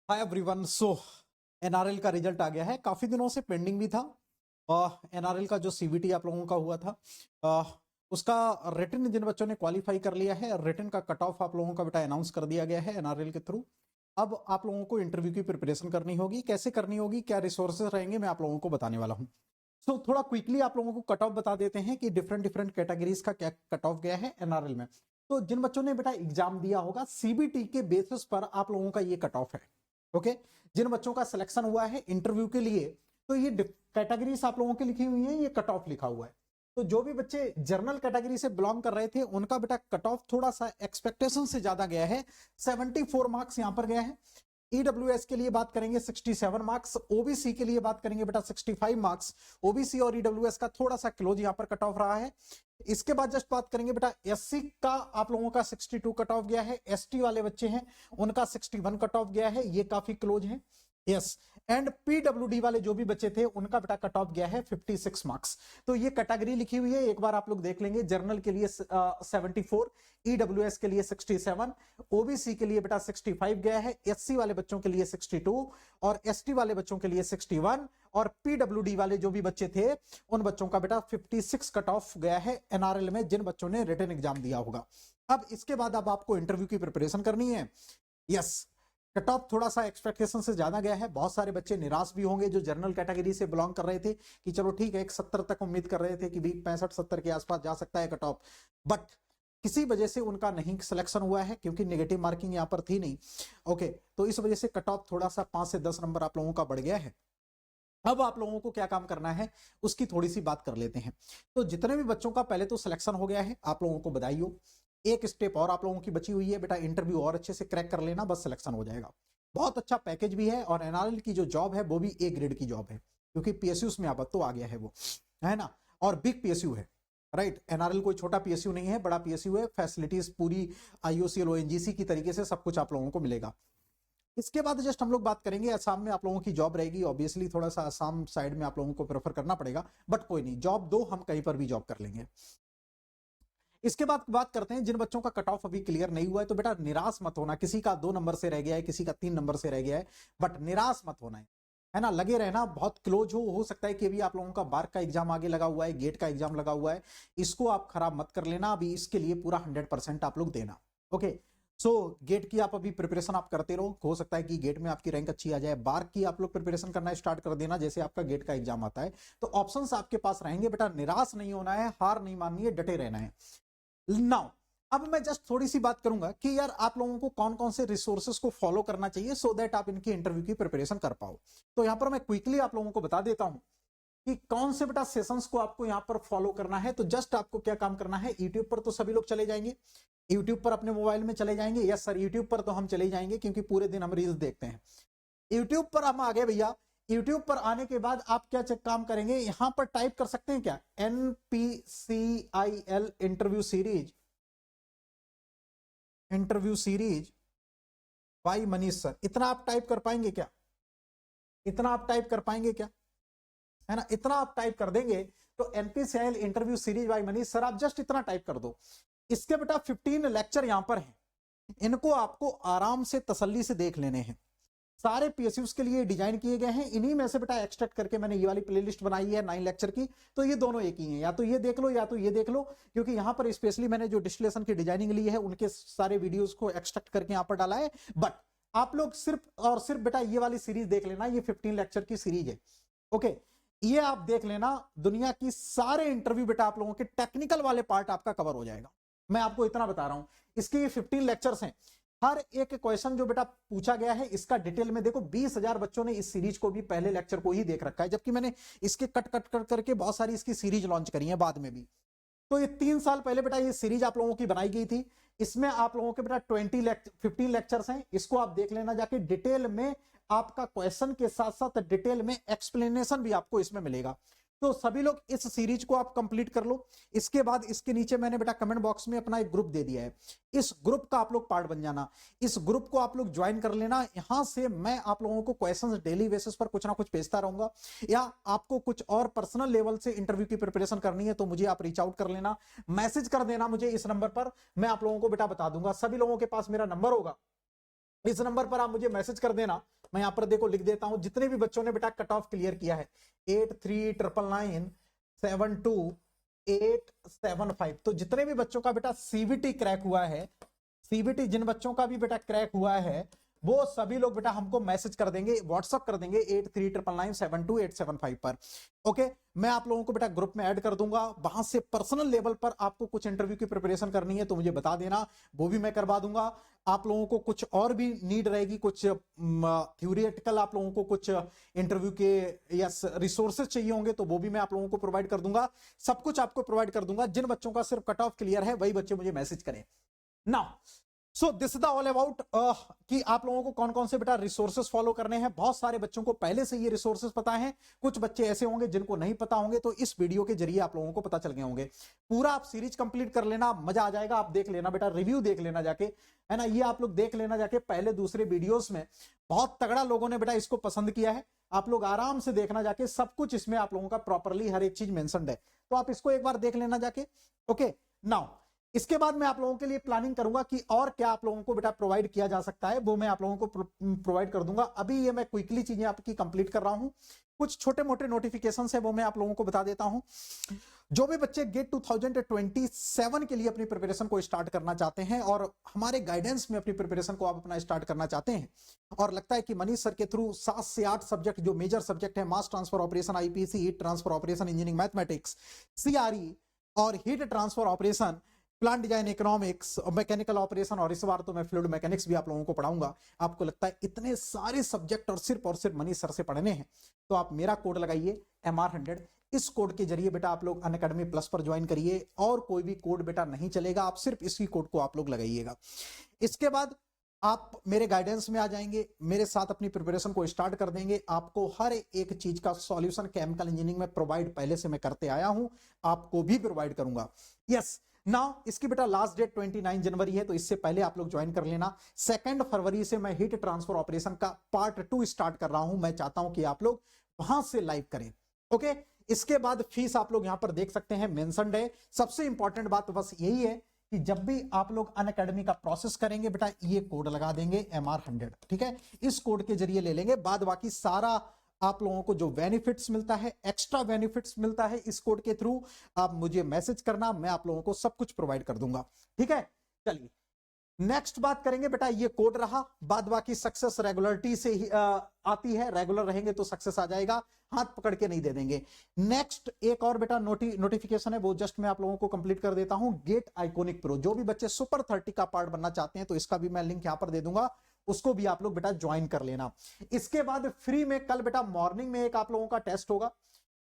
Hi everyone. NRL का result आ गया है। काफी दिनों से पेंडिंग भी था। एनआरएल का जो सीबीटी आप लोगों का हुआ था, उसका रिटन जिन बच्चों ने क्वालिफाई कर लिया है, रिटन का कट ऑफ आप लोगों का बेटा अनाउंस कर दिया गया है एनआरएल के थ्रू। अब आप लोगों को इंटरव्यू की प्रिपरेशन करनी होगी। कैसे करनी होगी, क्या रिसोर्सेज रहेंगे, मैं आप लोगों को बताने वाला हूँ। थोड़ा क्विकली आप लोगों को कट ऑफ बता देते हैं कि डिफरेंट डिफरेंट कैटेगरीज का क्या कट ऑफ गया है एनआरएल में। तो जिन बच्चों ने बेटा एग्जाम दिया होगा सीबीटी के बेसिस पर आप लोगों का ये कट ऑफ है। ओके, जिन बच्चों का सिलेक्शन हुआ है इंटरव्यू के लिए, तो ये कैटेगरीज आप लोगों की लिखी हुई है, ये कट ऑफ लिखा हुआ है। तो जो भी बच्चे जनरल कैटेगरी से बिलोंग कर रहे थे उनका बेटा कट ऑफ थोड़ा सा एक्सपेक्टेशन से ज्यादा गया है। 74 मार्क्स यहां पर गया है। ईडब्ल्यूएस के लिए बात करेंगे 67 मार्क्स, ओबीसी के लिए बात करेंगे बेटा 65 मार्क्स। ओबीसी और ईडब्ल्यूएस का थोड़ा सा क्लोज यहां पर कट ऑफ रहा है। इसके बाद जस्ट बात करेंगे बेटा एससी का आप लोगों का 62 कट ऑफ गया है। एसटी वाले बच्चे हैं उनका 61 कट ऑफ गया है, ये काफी क्लोज है। यस, एंड पीडब्ल्यूडी वाले जो भी बच्चे थे उनका बेटा कट ऑफ गया है 56 मार्क्स। तो ये कैटेगरी लिखी हुई है, एक बार आप लोग देख लेंगे। जनरल के लिए 74, ईडब्ल्यूएस के लिए 67, ओबीसी के लिए बेटा 65 गया है, एससी वाले बच्चों के लिए 62 और एसटी वाले बच्चों के लिए 61 और पीडब्ल्यूडी वाले जो भी बच्चे थे उन बच्चों का बेटा 56 कट ऑफ गया है एनआरएल में, जिन बच्चों ने रिटन एग्जाम दिया होगा। अब इसके बाद अब आपको इंटरव्यू की प्रिपरेशन करनी है। यस, कट ऑफ थोड़ा सा एक्सपेक्टेशन से ज्यादा गया है। बहुत सारे बच्चे निराश भी होंगे जो जनरल कैटेगरी से बिलोंग कर रहे थे कि चलो ठीक है, एक 70 तक उम्मीद कर रहे थे कि भी 65-70 के आसपास जा सकता है कट ऑफ, बट किसी वजह से उनका नहीं सिलेक्शन हुआ है क्योंकि नेगेटिव मार्किंग यहां पर थी नहीं। ओके, तो इस वजह से कट ऑफ थोड़ा सा 5 से 10 नंबर आप लोगों का बढ़ गया है। अब आप लोगों को क्या काम करना है उसकी थोड़ी सी बात कर लेते हैं। तो जितने भी बच्चों का पहले तो सिलेक्शन हो गया है, आप लोगों को बधाई हो। एक स्टेप और आप लोगों की बची हुई है बेटा, इंटरव्यू और अच्छे से क्रैक कर लेना, बस सिलेक्शन हो जाएगा। बहुत अच्छा पैकेज भी है और एनआरएल की जो जॉब है वो भी ए ग्रेड की जॉब है, क्योंकि पीएसयू में अब तो आ गया है वो, है ना, और बिग पीएसयू है। राइट, एनआरएल कोई छोटा पीएसयू नहीं है, बड़ा पीएसयू है। फैसिलिटीज पूरी आईओसीएल ओएनजीसी की तरीके से सब कुछ आप लोगों को मिलेगा। इसके बाद जस्ट हम लोग बात करेंगे असम में आप लोगों की जॉब रहेगी। ऑब्वियसली थोड़ा सा असम साइड में आप लोगों को प्रेफर करना पड़ेगा, बट कोई नहीं, जॉब दो, हम कहीं पर भी जॉब कर लेंगे। इसके बाद बात करते हैं जिन बच्चों का कट ऑफ अभी क्लियर नहीं हुआ है, तो बेटा निराश मत होना। किसी का 2 नंबर से रह गया है, किसी का 3 नंबर से रह गया है, बट निराश मत होना है ना। लगे रहना, बहुत क्लोज हो सकता है कि अभी आप लोगों का बार का एग्जाम आगे लगा हुआ है, गेट का एग्जाम लगा हुआ है, इसको आप खराब मत कर लेना। अभी इसके लिए पूरा 100% आप लोग देना। ओके, गेट की आप अभी प्रिपरेशन आप करते रहो, हो सकता है कि गेट में आपकी रैंक अच्छी आ जाए। बार की आप लोग प्रिपरेशन करना स्टार्ट कर देना जैसे आपका गेट का एग्जाम आता है। तो ऑप्शंस आपके पास रहेंगे बेटा, निराश नहीं होना है, हार नहीं माननी है, डटे रहना है। नाउ अब मैं जस्ट थोड़ी सी बात करूंगा कि यार आप लोगों को कौन कौन से रिसोर्सेस को फॉलो करना चाहिए सो दैट आप इनकी इंटरव्यू की प्रिपरेशन कर पाओ। तो यहां पर मैं क्विकली आप लोगों को बता देता हूं कि कौन से बेटा सेशंस को आपको यहां पर फॉलो करना है। तो जस्ट आपको क्या काम करना है, यूट्यूब पर तो सभी लोग चले जाएंगे, यूट्यूब पर अपने मोबाइल में चले जाएंगे। यस सर, यूट्यूब पर तो हम चले जाएंगे क्योंकि पूरे दिन हम रील्स देखते हैं। यूट्यूब पर हम आ गए भैया। यूट्यूब पर आने के बाद आप क्या काम करेंगे, यहां पर टाइप कर सकते हैं क्या, NPCIL interview series by Manish sir. इतना आप टाइप कर पाएंगे क्या, इतना आप टाइप कर पाएंगे क्या, है ना, इतना आप टाइप कर देंगे तो NPCIL interview series by Manish sir, आप जस्ट इतना टाइप कर दो। इसके बेटा 15 लेक्चर यहां पर हैं, इनको आपको आराम से तसल्ली से देख लेने हैं। सारे पीएसयूज के लिए डिजाइन किए गए हैं, इन्हीं में से बेटा एक्सट्रैक्ट करके मैंने ये वाली प्लेलिस्ट बनाई है 9 लेक्चर की। तो ये दोनों एक ही हैं, या तो ये देख लो या तो ये देख लो, क्योंकि यहां पर स्पेशली मैंने जो डिस्टिलेशन की डिजाइनिंग ली है उनके सारे वीडियोस को एक्सट्रैक्ट करके यहां पर डाला है। बट आप लोग सिर्फ और सिर्फ बेटा ये वाली सीरीज देख लेना, ये 15 लेक्चर की सीरीज है। ओके, ये आप देख लेना, दुनिया की सारे इंटरव्यू बेटा आप लोगों के टेक्निकल वाले पार्ट आपका कवर हो जाएगा। मैं आपको इतना बता रहा हूं, इसके ये 15 लेक्चर्स हैं। हर एक क्वेश्चन जो बेटा पूछा गया है इसका डिटेल में देखो। 20,000 बच्चों ने इस सीरीज को भी पहले लेक्चर को ही देख रखा है, जबकि मैंने इसके कट कट कट करके बहुत सारी इसकी सीरीज लॉन्च करी है बाद में भी। तो ये 3 साल पहले बेटा ये सीरीज आप लोगों की बनाई गई थी। इसमें आप लोगों के बेटा 15 लेक्चर्स हैं, इसको आप देख लेना जाके। डिटेल में आपका क्वेश्चन के साथ साथ डिटेल में एक्सप्लेनेशन भी आपको इसमें मिलेगा। तो सभी लोग इस सीरीज को आप कंप्लीट कर लो। इसके बाद इसके नीचे मैंने बेटा कमेंट बॉक्स में अपना एक ग्रुप दे दिया है, इस ग्रुप का आप लोग पार्ट बन जाना। इस ग्रुप को आप लोग ज्वाइन कर लेना। यहां से मैं आप लोगों को क्वेश्चंस डेली बेसिस पर कुछ ना कुछ भेजता रहूंगा, या आपको कुछ और पर्सनल लेवल से इंटरव्यू की प्रिपरेशन करनी है तो मुझे आप रीच आउट कर लेना, मैसेज कर देना मुझे इस नंबर पर, मैं आप लोगों को बेटा बता दूंगा। सभी लोगों के पास मेरा नंबर होगा, इस नंबर पर आप मुझे मैसेज कर देना, मैं यहां पर देखो लिख देता हूं जितने भी बच्चों ने बेटा कट ऑफ क्लियर किया है 839972 875, तो जितने भी बच्चों का बेटा सीवीटी क्रैक हुआ है, सीवीटी जिन बच्चों का भी बेटा क्रैक हुआ है वो सभी लोग बेटा हमको मैसेज कर देंगे, व्हाट्सअप कर देंगे 8399972875 पर। ओके, मैं आप लोगों को बेटा ग्रुप में ऐड कर दूंगा, वहां से पर्सनल लेवल पर आपको कुछ इंटरव्यू की प्रिपरेशन करनी है तो मुझे बता देना, वो भी मैं करवा दूंगा। आप लोगों को कुछ और भी नीड रहेगी, कुछ थ्योरेटिकल आप लोगों को कुछ इंटरव्यू के या रिसोर्सेज चाहिए होंगे तो वो भी मैं आप लोगों को प्रोवाइड कर दूंगा, सब कुछ आपको प्रोवाइड कर दूंगा। जिन बच्चों का सिर्फ कट ऑफ क्लियर है वही बच्चे मुझे मैसेज करें now. So this the all about कि आप लोगों को कौन कौन से बेटा रिसोर्सेस फॉलो करने हैं। बहुत सारे बच्चों को पहले से ये रिसोर्सेस पता है, कुछ बच्चे ऐसे होंगे जिनको नहीं पता होंगे, तो इस वीडियो के जरिए आप लोगों को पता चल गए होंगे। पूरा आप सीरीज कंप्लीट कर लेना, मजा आ जाएगा। आप देख लेना बेटा, रिव्यू देख लेना जाके, है ना, ये आप लोग देख लेना जाके पहले दूसरे वीडियोस में। बहुत तगड़ा लोगों ने बेटा इसको पसंद किया है, आप लोग आराम से देखना जाके, सब कुछ इसमें आप लोगों का प्रॉपरली हर एक चीज मेंशन्ड है, तो आप इसको एक बार देख लेना जाके। ओके, नाउ इसके बाद मैं आप लोगों के लिए प्लानिंग करूंगा कि और क्या आप लोगों को बेटा प्रोवाइड किया जा सकता है, वो मैं आप लोगों को प्रोवाइड कर दूंगा। अभी ये मैं क्विकली चीजें आपकी कंप्लीट कर रहा हूं, कुछ छोटे मोटे नोटिफिकेशंस है वो मैं आप लोगों को बता देता हूं। जो भी बच्चे गेट 2027 के लिए अपनी प्रिपरेशन को स्टार्ट करना चाहते हैं और हमारे गाइडेंस में अपनी प्रिपरेशन को आप अपना स्टार्ट करना चाहते हैं, और लगता है कि मनीष सर के थ्रू 7 से 8 सब्जेक्ट जो मेजर सब्जेक्ट है, mass transfer operation, IPC, heat transfer operation, engineering mathematics, CRE और heat transfer operation, plant design, economics, mechanical operation, और इस बार तो मैं फ्लूइड मैकेनिक्स भी आप लोगों को पढ़ाऊंगा। आपको लगता है इतने सारे सब्जेक्ट और सिर्फ मनीष सर से पढ़ने हैं, तो आप मेरा कोड लगाइए MR100। इस कोड के जरिए बेटा आप लोग अनअकैडमी प्लस पर ज्वाइन करिए, और कोई भी कोड बेटा नहीं चलेगा, आप सिर्फ इसी कोड को आप लोग लगाइएगा। इसके बाद आप मेरे गाइडेंस में आ जाएंगे, मेरे साथ अपनी प्रिपरेशन को स्टार्ट कर देंगे। आपको हर एक चीज का सॉल्यूशन केमिकल इंजीनियरिंग में प्रोवाइड पहले से मैं करते आया हूं, आपको भी प्रोवाइड करूंगा। यस, नाउ इसकी बेटा लास्ट डेट 29 जनवरी है, तो इससे पहले आप लोग ज्वाइन कर लेना। 2 फरवरी से मैं हीट ट्रांसफर ऑपरेशन का पार्ट 2 स्टार्ट कर रहा हूं, मैं चाहता हूं कि आप लोग वहां से लाइव करें। ओके, इसके बाद फीस आप लोग यहां पर देख सकते हैं, मेंशन्ड है। सबसे इंपॉर्टेंट बात बस यही है कि जब भी आप लोग अनअकैडमी का प्रोसेस करेंगे बेटा, ये कोड लगा देंगे MR100, ठीक है, इस कोड के जरिए ले लेंगे। बाद बाकी सारा आप लोगों को जो बेनिफिट्स मिलता है, एक्स्ट्रा बेनिफिट्स मिलता है इस कोड के थ्रू, आप मुझे मैसेज करना, मैं आप लोगों को सब कुछ प्रोवाइड कर दूंगा, ठीक है। चलिए नेक्स्ट बात करेंगे बेटा, ये कोड रहा, बाद बाकी सक्सेस रेगुलरिटी से ही आती है, रेगुलर रहेंगे तो सक्सेस आ जाएगा, हाथ पकड़ के नहीं दे देंगे। नेक्स्ट एक और बेटा नोटिफिकेशन है, वो जस्ट मैं आप लोगों को कंप्लीट कर देता हूं। गेट आइकॉनिक प्रो, जो भी बच्चे सुपर 30 का पार्ट बनना चाहते हैं तो इसका भी मैं लिंक यहां पर दे दूंगा, उसको भी आप लोग बेटा ज्वाइन कर लेना। इसके बाद फ्री में कल बेटा मॉर्निंग में एक आप लोगों का टेस्ट होगा,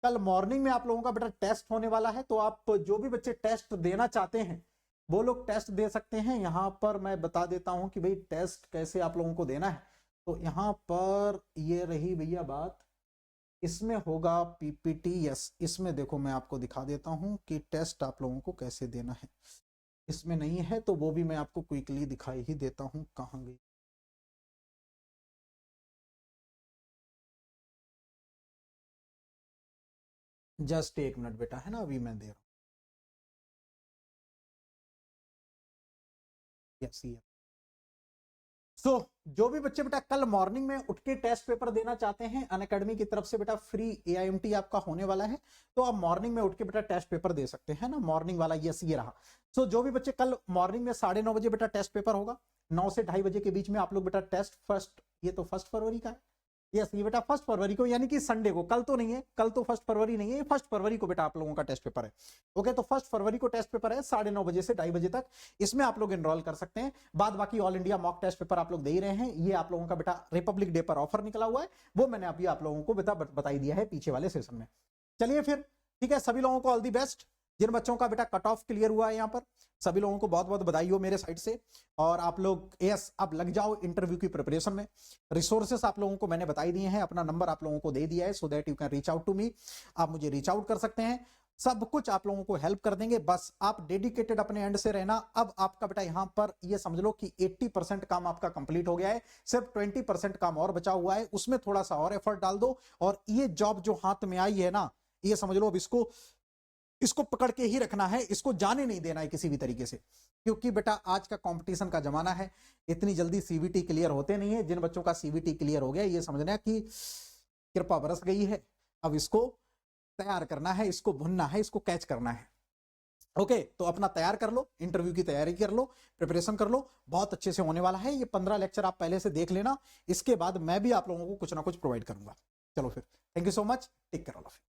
कल मॉर्निंग में आप लोगों का बेटा टेस्ट होने वाला है, तो आप जो भी बच्चे टेस्ट देना चाहते हैं वो लोग टेस्ट दे सकते हैं। यहां पर मैं बता देता हूं कि भाई टेस्ट कैसे आप लोगों को देना है, तो यहां पर ये रही भैया बात, इसमें होगा पीपीटी। यस, इसमें देखो मैं आपको दिखा देता हूं कि टेस्ट आप लोगों को कैसे देना है, इसमें नहीं है तो वो भी मैं आपको क्विकली दिखाई ही देता हूं, कहां गई। जस्ट 1 मिनट बेटा, है ना, अभी मैं दे रहा हूं। यस, सो जो भी बच्चे बेटा कल मॉर्निंग में उठ के टेस्ट पेपर देना चाहते हैं, अनअकैडमी की तरफ से बेटा फ्री AIMT आपका होने वाला है, तो आप मॉर्निंग में उठ के बेटा टेस्ट पेपर दे सकते हैं ना, मॉर्निंग वाला। यस, ये रहा। सो जो भी बच्चे कल मॉर्निंग में 9:30 बजे बेटा टेस्ट पेपर होगा, 9 से 2:30 बजे के बीच में आप लोग बेटा टेस्ट फर्स्ट, ये तो 1 फरवरी का है, यस, ये बेटा 1 फरवरी को, यानी कि संडे को, कल तो नहीं है, कल तो 1 फरवरी नहीं है, 1 फरवरी को बेटा आप लोगों का टेस्ट पेपर है। ओके, तो 1 फरवरी को टेस्ट पेपर है 9:30 बजे से 2:30 बजे तक, इसमें आप लोग एनरोल कर सकते हैं। बाद बाकी all India mock test paper आप लोग दे ही रहे हैं, ये आप लोगों का बेटा रिपब्लिक डे पर ऑफर निकला हुआ है, वो मैंने अभी आप लोगों को बेटा बताई दिया है पीछे वाले सेशन में। चलिए फिर ठीक है, सभी लोगों को ऑल दी बेस्ट। जिन बच्चों का बेटा कट ऑफ क्लियर हुआ है यहाँ पर, सभी लोगों को बहुत बहुत बधाई हो मेरे साइड से, और आप लोग यस अब लग जाओ इंटरव्यू की प्रिपरेशन में। रिसोर्सेस आप लोगों को मैंने बताई दिए हैं, अपना नंबर आप लोगों को दे दिया है, so that you can reach out to me, आप मुझे रीच आउट कर सकते हैं, सब कुछ आप लोगों को हेल्प कर देंगे, बस आप डेडिकेटेड अपने एंड से रहना। अब आपका बेटा यहाँ पर ये समझ लो कि 80% काम आपका कंप्लीट हो गया है, सिर्फ 20% काम और बचा हुआ है, उसमें थोड़ा सा और एफर्ट डाल दो, और ये जॉब जो हाथ में आई है ना, ये समझ लो अब इसको इसको पकड़ के ही रखना है, इसको जाने नहीं देना है किसी भी तरीके से, क्योंकि बेटा आज का कंपटीशन का जमाना है, इतनी जल्दी सीवीटी क्लियर होते नहीं है। जिन बच्चों का सीवीटी क्लियर हो गया ये समझना कि कृपा बरस गई है, अब इसको तैयार करना है, इसको भुनना है, इसको कैच करना है। ओके, तो अपना तैयार कर लो, इंटरव्यू की तैयारी कर लो, प्रिपरेशन कर लो, बहुत अच्छे से होने वाला है। ये 15 लेक्चर आप पहले से देख लेना, इसके बाद मैं भी आप लोगों को कुछ ना कुछ प्रोवाइड करूंगा। चलो फिर, thank you so much, take care all of you.